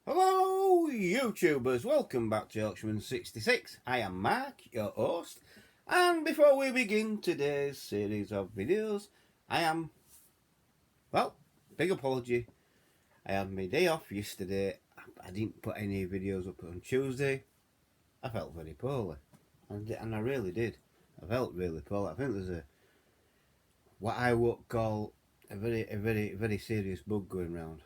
Hello YouTubers, welcome back to Yorkshireman66. I am Mark, your host, and before we begin today's series of videos, big apology, I had my day off yesterday. I didn't put any videos up on Tuesday. I felt very poorly, and I really did. I felt really poorly. I think there's what I would call a very serious bug going around,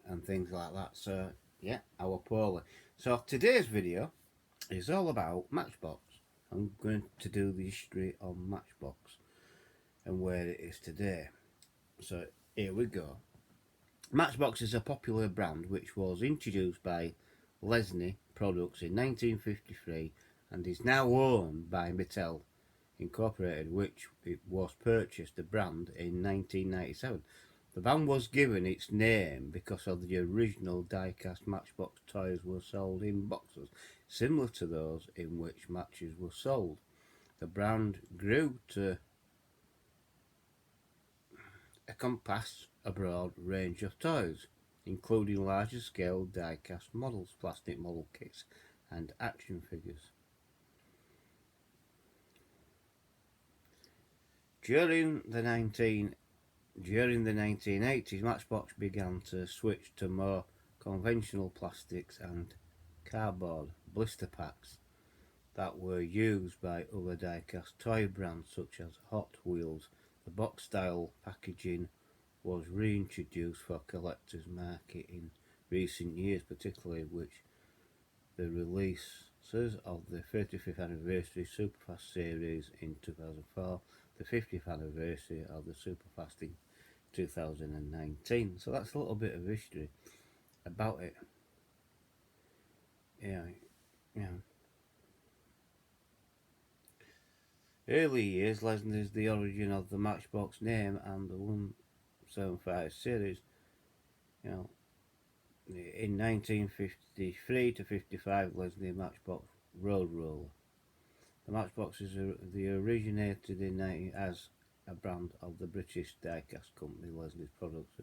and things like that. So yeah, I was poorly. So today's video is all about Matchbox. I'm going to do the history of Matchbox and where it is today. So here we go. Matchbox is a popular brand which was introduced by Lesney Products in 1953 and is now owned by Mattel Incorporated, which it was purchased the brand in 1997. The brand was given its name because of the original die-cast Matchbox toys were sold in boxes, similar to those in which matches were sold. The brand grew to encompass a broad range of toys, including larger scale die-cast models, plastic model kits, and action figures. During the 1980s, Matchbox began to switch to more conventional plastics and cardboard blister packs that were used by other die-cast toy brands such as Hot Wheels. The box-style packaging was reintroduced for collectors' market in recent years, particularly with the releases of the 35th anniversary Superfast series in 2004, the 50th anniversary of the Superfast in 2019. So that's a little bit of history about it. Yeah. Early years, Lesnar is the origin of the Matchbox name and the 175 series. In 1953 to 55, Leslie Matchbox Road Roller. The Matchbox is originated as a brand of the British die-cast company Leslie's Products.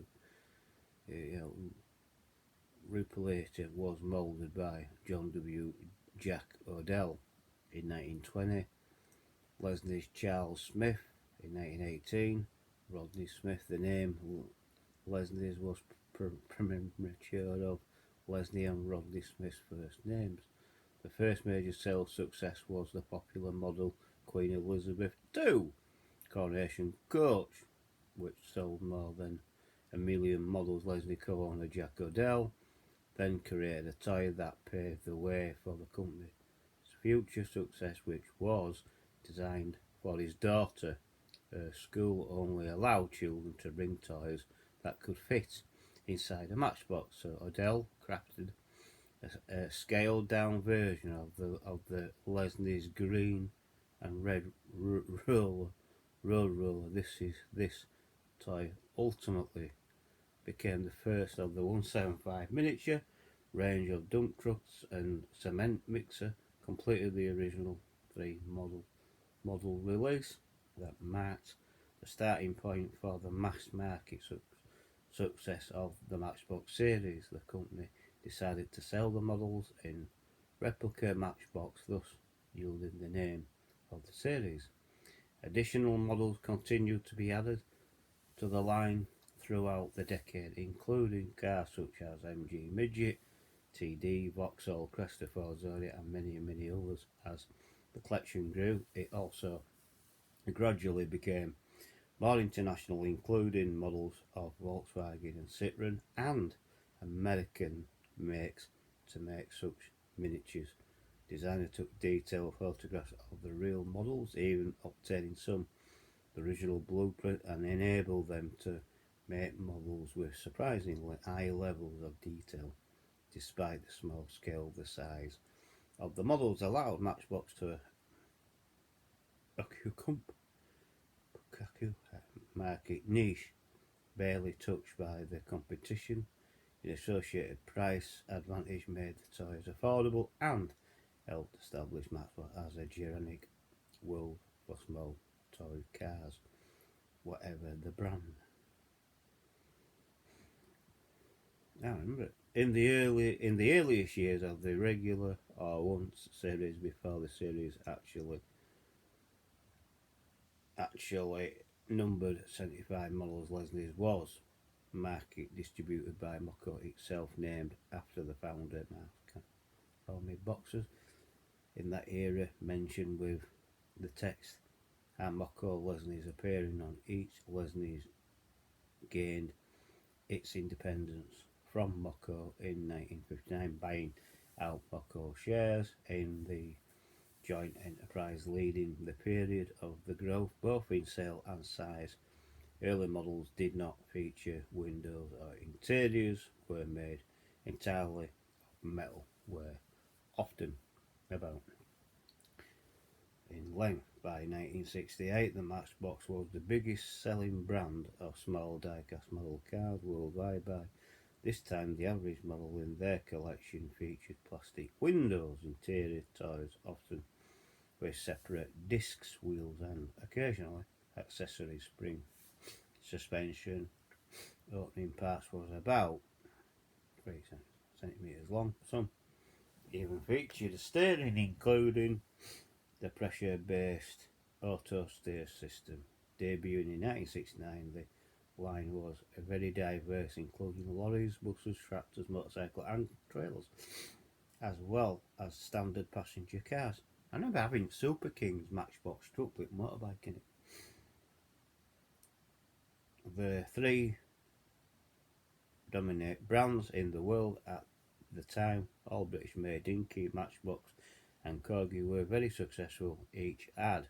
Rupulator was moulded by John W. Jack Odell in 1920. Leslie's Charles Smith in 1918. Rodney Smith, the name Leslie's was premature of Leslie and Rodney Smith's first names. The first major sales success was the popular model Queen Elizabeth II Coronation Coach, which sold more than 1 million models. Leslie co-owner Jack Odell then created a toy that paved the way for the company's future success, which was designed for his daughter. Her school only allowed children to bring toys that could fit inside a matchbox, so Odell crafted a scaled down version of the Leslie's green and red road roller. This toy ultimately became the first of the 175 miniature range of dump trucks and cement mixer, completed the original 3 model release that marked the starting point for the mass market success of the Matchbox series. The company decided to sell the models in replica Matchbox, thus yielding the name of the series. Additional models continued to be added to the line throughout the decade, including cars such as MG Midget, TD, Vauxhall, Cresta, Ford Zodiac, and many others. As the collection grew, it also gradually became more international, including models of Volkswagen and Citroën and American makes to make such miniatures. Designer took detailed photographs of the real models, even obtaining some the original blueprint, and enabled them to make models with surprisingly high levels of detail, despite the small scale. The size of the models allowed Matchbox to market niche barely touched by the competition. The associated price advantage made the toys affordable and helped establish Matchbox as a generic world for small toy cars, whatever the brand. I remember it. In the earliest years of the regular or once series before the series actually numbered 75 models, Leslie's was market distributed by Mocco itself, named after the founder. Homemade boxes in that era mentioned with the text and Mocco Leslie's appearing on each. Leslie's gained its independence from Mocco in 1959, buying out Mocco shares in the joint enterprise, leading the period of the growth both in sale and size. Early models did not feature windows or interiors, were made entirely of metal, were often about in length. By 1968, the Matchbox was the biggest selling brand of small die-cast model cars worldwide. By this time, the average model in their collection featured plastic windows, interior toys, often with separate discs, wheels, and occasionally accessories. Spring suspension opening parts was about 3 centimetres long. Some even featured a steering, including the pressure-based auto steer system. Debuting in 1969, the line was very diverse, including lorries, buses, tractors, motorcycles, and trailers, as well as standard passenger cars. I remember having Super King's Matchbox truck with motorbike in it. The three dominate brands in the world at the time, all British made. Dinky, Matchbox, and Corgi were very successful. Each had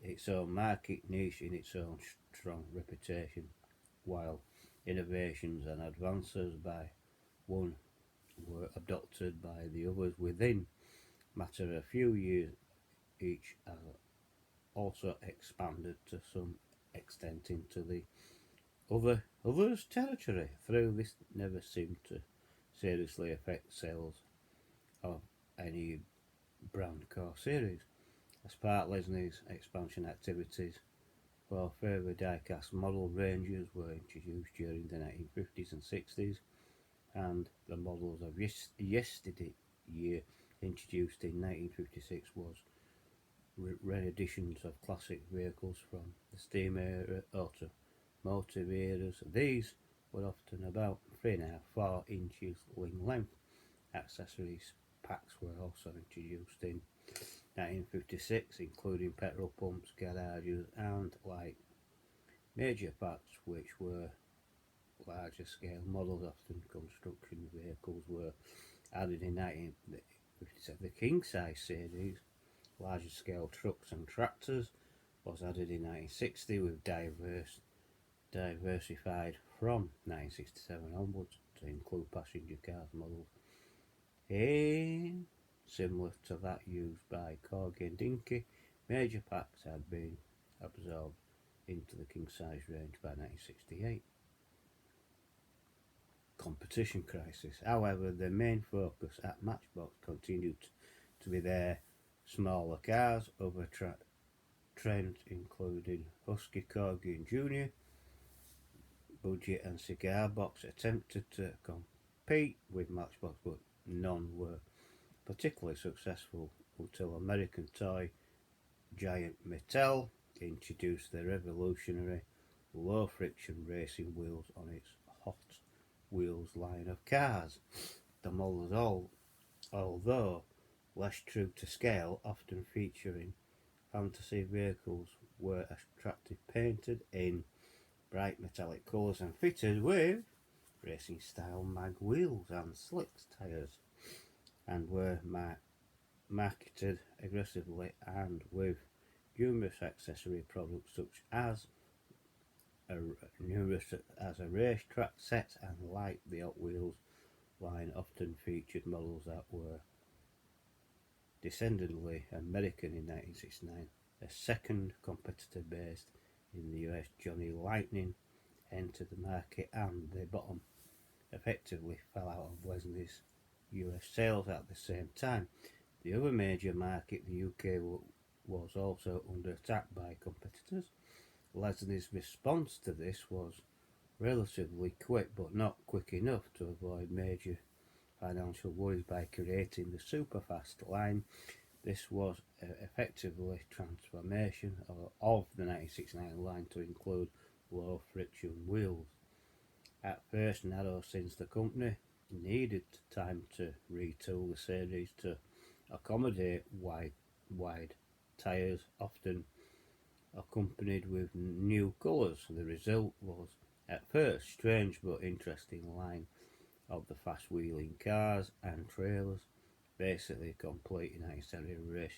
its own market niche in its own strong reputation, while innovations and advances by one were adopted by the others within matter of a few years. Each has also expanded to some extent into the others' territory. Through this never seemed to seriously affect sales of any brand car series. As part of Leslie's expansion activities, for further die-cast model ranges were introduced during the 1950s and 60s, and the models of yesterday year introduced in 1956 was re-editions of classic vehicles from the steam era, automotive eras. These were often about 3.5–4 inches in length. Accessories packs were also introduced in 1956, including petrol pumps, garages, and light major packs, which were larger scale models. Often construction vehicles were added in 1957. The king size series, larger scale trucks and tractors, was added in 1960, with diversified from 1967 onwards to include passenger cars models similar to that used by Corgi and Dinky. Major packs had been absorbed into the king size range by 1968. Competition crisis. However, the main focus at Matchbox continued to be their smaller cars. Other trends including Husky, Corgi and Junior, Budget and Cigar Box attempted to compete with Matchbox, but none were particularly successful until American toy giant Mattel introduced the revolutionary low friction racing wheels on its Hot Wheels line of cars. The models, although less true to scale, often featuring fantasy vehicles, were attractive, painted in bright metallic colours and fitted with racing style mag wheels and slicks tyres, and were marketed aggressively and with numerous accessory products such as a racetrack set and light. The Hot Wheels line often featured models that were descendantly American. In 1969, a second competitor based in the US, Johnny Lightning, entered the market, and the bottom effectively fell out of Leslie's US sales at the same time. The other major market, the UK, was also under attack by competitors. Leslie's response to this was relatively quick, but not quick enough to avoid major financial worries by creating the superfast line. This was effectively transformation of the 1969 line to include low friction wheels. At first narrow, since the company needed time to retool the series to accommodate wide tyres, often accompanied with new colours. The result was at first strange but interesting line of the fast wheeling cars and trailers, basically complete in 1970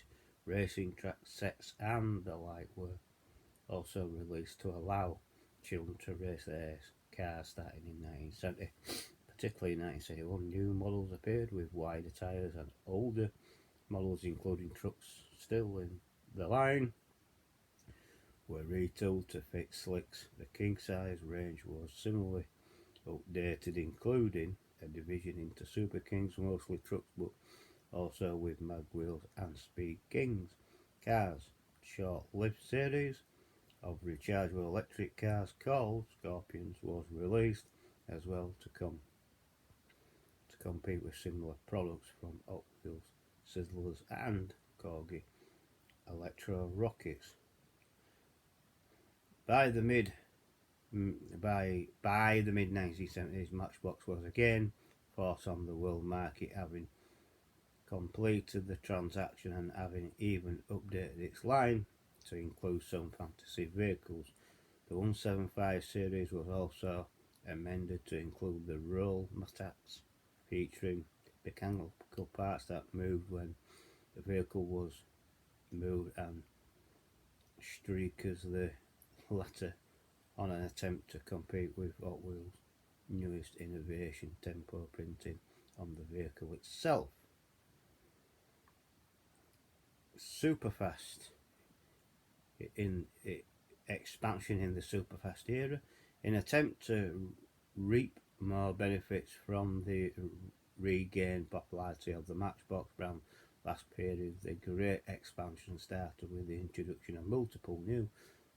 racing track sets and the like were also released to allow children to race their cars starting in 1970. Particularly in 1971, new models appeared with wider tyres and older models, including trucks still in the line, were retooled to fit slicks. The king size range was similarly updated, including a division into Super Kings, mostly trucks, but also with mag wheels and Speed Kings cars. Short-lived series of rechargeable electric cars called Scorpions was released as well to compete with similar products from Hot Wheels, Sizzlers and Corgi Electro Rockets. By the mid 1970s, Matchbox was again forced on the world market, having completed the transaction and having even updated its line to include some fantasy vehicles. The 175 series was also amended to include the roll matats, featuring mechanical parts that moved when the vehicle was moved, and streakers, the latter on an attempt to compete with Hot Wheels' newest innovation, tempo printing on the vehicle itself. Superfast in expansion in the superfast era, in attempt to reap more benefits from the regained popularity of the Matchbox brand last period. The great expansion started with the introduction of multiple new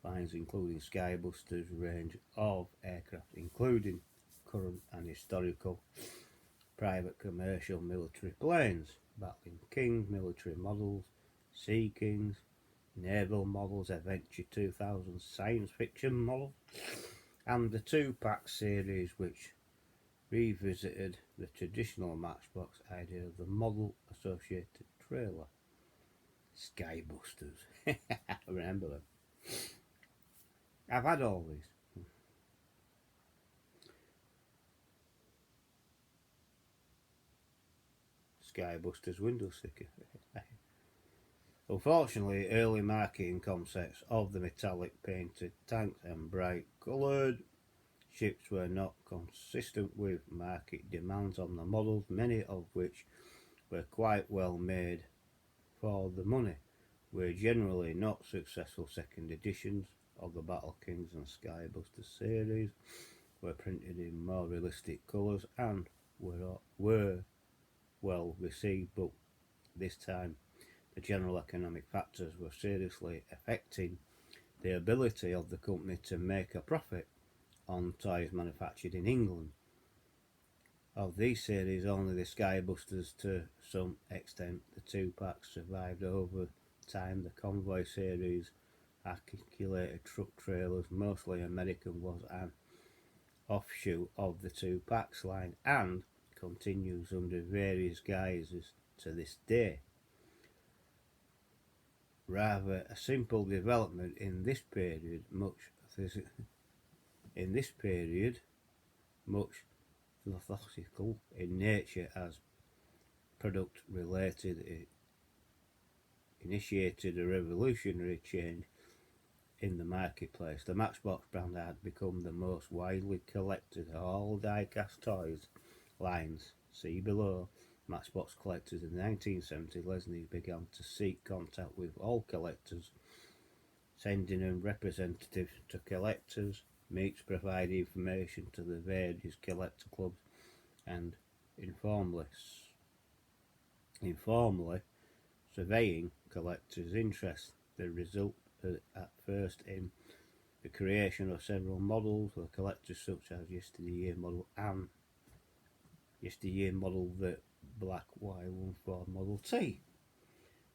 lines, including Skybusters range of aircraft, including current and historical private, commercial, military planes, Battling King military models, Sea Kings, naval models, Adventure 2000 science fiction models, and the 2-pack series, which revisited the traditional Matchbox idea of the model associated trailer. Skybusters. I remember them. I've had all these. Skybusters window sticker. Unfortunately, early marketing concepts of the metallic painted tanks and bright coloured ships were not consistent with market demands on the models, many of which were quite well made for the money. Were generally not successful. Second editions of the Battle Kings and Skybuster series were printed in more realistic colours and were well received, but this time the general economic factors were seriously affecting the ability of the company to make a profit on toys manufactured in England. Of these series, only the Skybusters, to some extent the 2-packs, survived over time. The Convoy series, articulated truck trailers, mostly American, was an offshoot of the 2-packs line and continues under various guises to this day. Rather a simple development in this period, much philosophical in nature as product related, it initiated a revolutionary change in the marketplace. The Matchbox brand had become the most widely collected of all die-cast toys lines. See below. Matchbox collectors in the 1970s, Leslie began to seek contact with all collectors, sending a representative to collectors meets, provide information to the various collector clubs, and informally surveying collectors' interest. The result at first in The creation of several models for collectors such as yesteryear model the black Y14 Model T.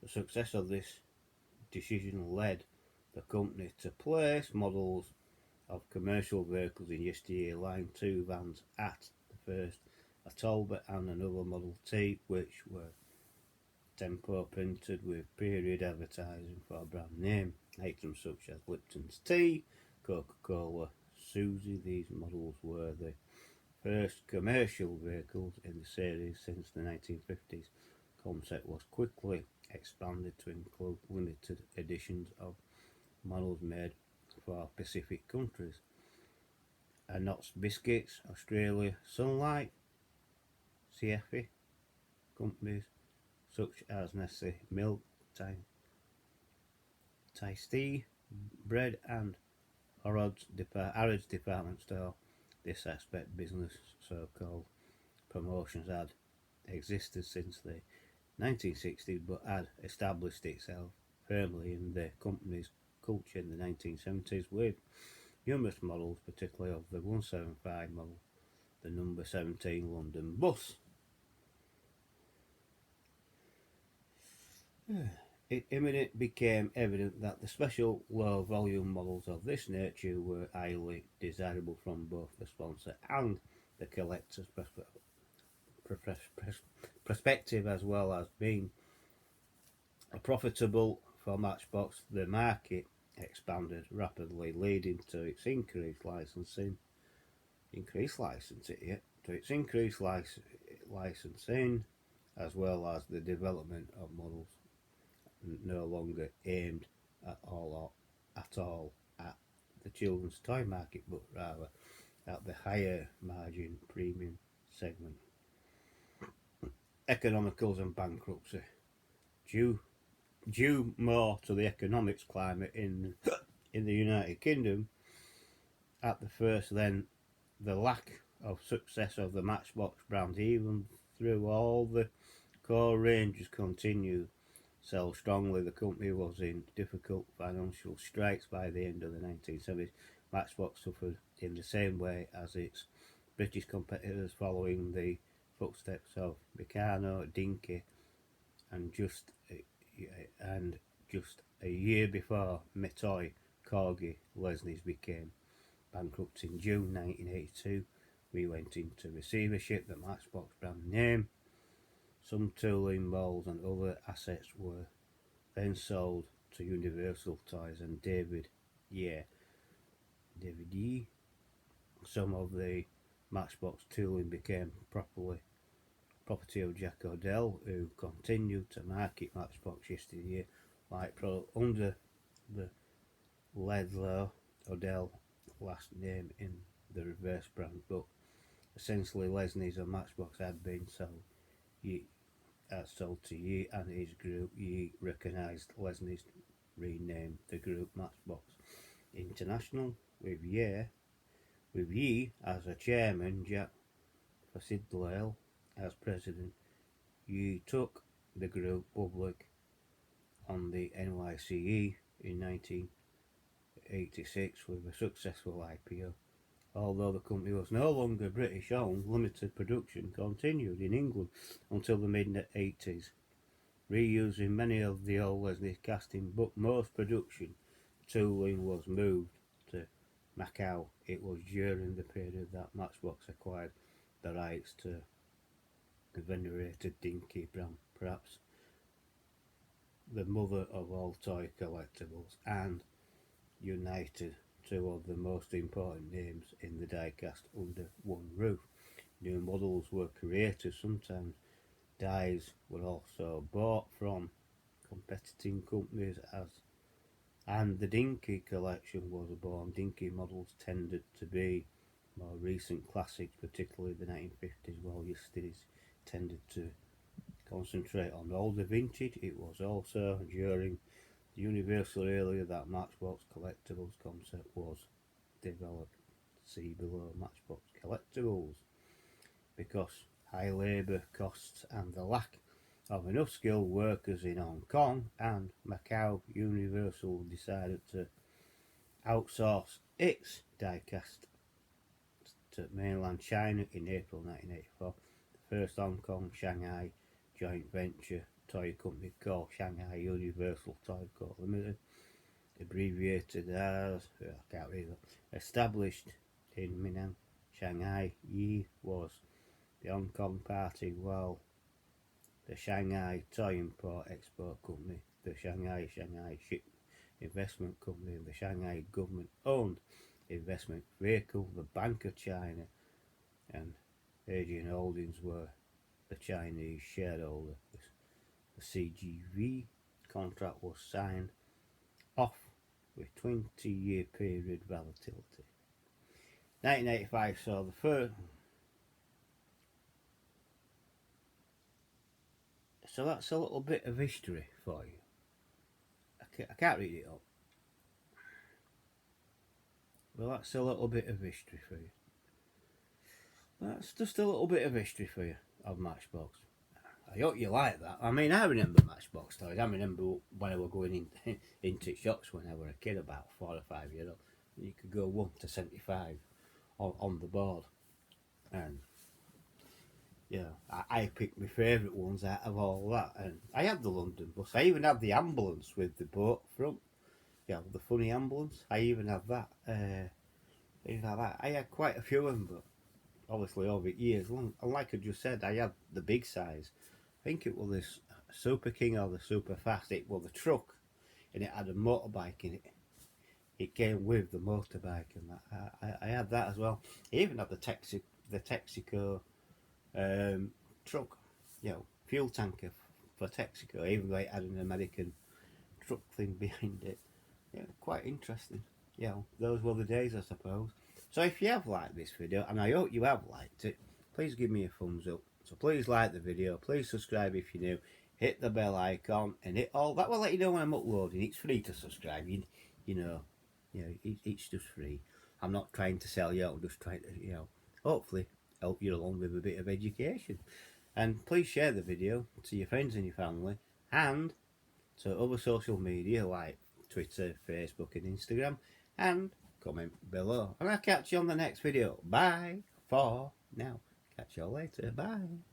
The success of this decision led the company to place models of commercial vehicles in yesteryear Line 2 vans at the first a Talbot and another Model T, which were tempo printed with period advertising for a brand name. Items such as Lipton's tea, Coca-Cola, Susie. These models were the first commercial vehicles in the series since the 1950s. Concept was quickly expanded to include limited editions of models made for Pacific countries. Knott's Biscuits, Australia, Sunlight, CFE companies such as Nestle Milk, Tasty Bread and Harrods department store. This aspect business, so-called promotions, had existed since the 1960s but had established itself firmly in the company's culture in the 1970s with numerous models, particularly of the 175 model, the number 17 London bus. It became evident that the special low volume models of this nature were highly desirable from both the sponsor and the collector's perspective, as well as being profitable for Matchbox. The market expanded rapidly, leading to its increased licensing, as well as the development of models no longer aimed at all at the children's toy market, but rather at the higher margin premium segment. Economicals and bankruptcy. Due more to the economics climate in the United Kingdom at the first than the lack of success of the Matchbox brand, even through all the core ranges continued sell strongly. The company was in difficult financial straits by the end of the 1970s. Matchbox suffered in the same way as its British competitors, following the footsteps of Meccano, Dinky, and just a year before Metoy, Corgi, Lesney's became bankrupt in June 1982. We went into receivership. The Matchbox brand name, some tooling, molds and other assets were then sold to Universal Toys and David Yee. Some of the Matchbox tooling became property of Jack Odell, who continued to market Matchbox yesteryear like product under the Ledlow Odell last name in the reverse brand, but essentially Lesney's and Matchbox had been sold to Yee and his group. Yee recognised Lesney's, renamed the group Matchbox International with Yee as a chairman, Jack Fasidlale as president. Yee took the group public on the NYSE in 1986 with a successful IPO. Although the company was no longer British owned, limited production continued in England until the mid-80s, reusing many of the old Leslie casting, but most production tooling was moved to Macau. It was during the period that Matchbox acquired the rights to the venerated Dinky brand, perhaps the mother of all toy collectibles, and united two of the most important names in the diecast under one roof. New models were created, sometimes dies were also bought from competing companies, and the Dinky collection was born. Dinky models tended to be more recent classics, particularly the 1950s, while yesterday's tended to concentrate on older vintage. It was also during the Universal era that Matchbox Collectibles concept was developed. See below Matchbox Collectibles. Because high labour costs and the lack of enough skilled workers in Hong Kong and Macau, Universal decided to outsource its diecast to mainland China in April 1984. The first Hong Kong Shanghai joint venture toy company called Shanghai Universal Toy Co. Limited, abbreviated as, I can't read that, established in Minnan, Shanghai. Yi was the Hong Kong party, while the Shanghai Toy Import Export Company, the Shanghai Ship Investment Company, and the Shanghai government-owned investment vehicle, the Bank of China, and Asian Holdings were the Chinese shareholder. The CGV contract was signed off with 20-year period volatility. 1985 saw the first. So that's a little bit of history for you. I can't read it up. Well, that's a little bit of history for you. That's just a little bit of history for you of Matchbox. I hope you like that. I mean, I remember Matchbox toys. I remember when I was going into shops when I was a kid, about 4 or 5 years old. You could go 1 to 75 on the board. And yeah, I picked my favourite ones out of all that. And I had the London bus. I even had the ambulance with the boat front. Yeah, the funny ambulance. I even had that. I had quite a few of them, but obviously over years. And like I just said, I had the big size. I think it was this Super King or the Super Fast. It was the truck, and it had a motorbike in it. It came with the motorbike, and that. I had that as well. I even had the Texaco truck, fuel tanker for Texaco, even though it had an American truck thing behind it. Yeah, quite interesting. Those were the days, I suppose. So if you have liked this video, and I hope you have liked it, please give me a thumbs up. So please like the video, please subscribe if you're new, hit the bell icon, and hit all that will let you know when I'm uploading. It's free to subscribe. It's just free. I'm not trying to sell you out. I'm just trying to hopefully help you along with a bit of education. And please share the video to your friends and your family, and to other social media like Twitter, Facebook and Instagram, and comment below. And I'll catch you on the next video. Bye for now. Catch you all later. Bye.